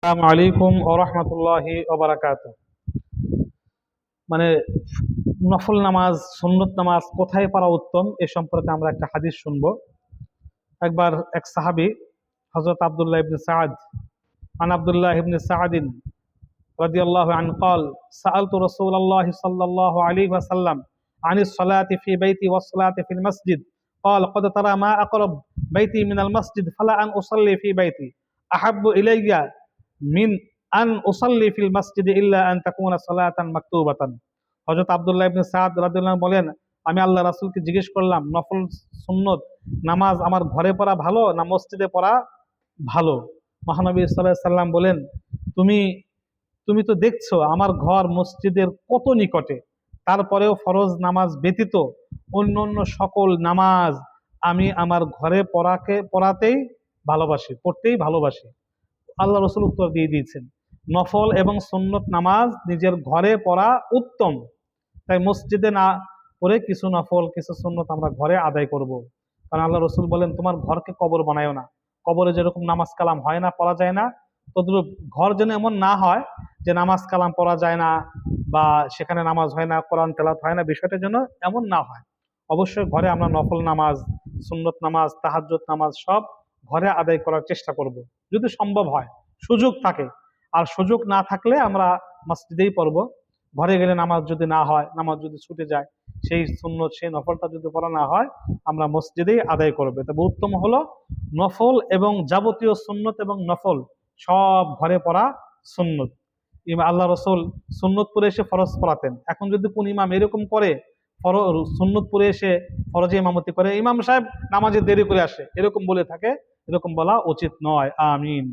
আসসালামু আলাইকুম ওয়া রাহমাতুল্লাহি ওয়া বারাকাতুহু। মানে নফল নামাজ, সুন্নত নামাজ কোথায় পড়া উত্তম এ সম্পর্কে আমরা একটা হাদিস শুনবো। একবার এক সাহাবী হযরত আব্দুল্লাহ ইবনে সাআদ আব্দুল্লাহ ইবনে সাআদিন রাদিয়াল্লাহু আনহু قال سألت رسول الله صلى الله عليه وسلم عن الصلاة في بيتي والصلاة في المسجد قال قد ترى ما أقرب بيتي من المسجد فلا أن أصلي في بيتي أحب إلي মিন আন উসাল্লি ফিল মাসজিদে ইল্লা আন তাকুনা সালাতান মাকতুবাতান। হযরত আব্দুল্লাহ ইবনে সাদ রাদিয়াল্লাহু আনহু বলেন, আমি আল্লাহ রাসূলকে জিজ্ঞেস করলাম, নফল সুন্নত নামাজ আমার ঘরে পড়া ভালো না মসজিদে পড়া ভালো? মহানবী সাল্লাল্লাহু আলাইহি সাল্লাম বলেন, তুমি তুমি তো দেখছো আমার ঘর মসজিদের কত নিকটে, তারপরেও ফরজ নামাজ ব্যতীত অন্য অন্য সকল নামাজ আমি আমার ঘরে পড়াতেই ভালোবাসি, পড়তেই ভালোবাসি। আল্লাহ রসুল উত্তর দিয়ে দিয়েছেন, নফল এবং সুন্নত নামাজ নিজের ঘরে পড়া উত্তম, তাই মসজিদে না পড়ে কিছু নফল কিছু সুন্নত আমরা ঘরে আদায় করব। কারণ আল্লাহ রসুল বলেন, তোমার ঘরকে কবর বানায়ও না। কবরে যেরকম নামাজ কালাম হয় না, পড়া যায় না, তদ্রূপ ঘর যেন এমন না হয় যে নামাজ কালাম পড়া যায় না বা সেখানে নামাজ হয় না, কোরআন তেলাওয়াত হয় না, বিষয়টা যেন এমন না হয়। অবশ্যই ঘরে আমরা নফল নামাজ, সুন্নত নামাজ, তাহাজ্জুদ নামাজ সব ঘরে আদায় করার চেষ্টা করব, যদি সম্ভব হয়, সুযোগ থাকে। আর সুযোগ না থাকলে আমরা মসজিদেই পড়ব। ঘরে গেলে নামাজ যদি না হয়, নামাজ যদি ছুটে যায়, সেই সুন্নত সেই নফলটা যদি পড়া না হয়, আমরা মসজিদেই আদায় করবে। তবে উত্তম হলো নফল এবং যাবতীয় সুন্নত এবং নফল সব ঘরে পড়া সুন্নত। আল্লাহ রসুল সুন্নত পড়ে এসে ফরজ পড়াতেন। এখন যদি কোন ইমাম এরকম করে, সুন্নত পড়ে এসে ফরজে ইমামতি করে, ইমাম সাহেব নামাজে দেরি করে আসে, এরকম বলে থাকে, এরকম বলা উচিত নয়। আমিন।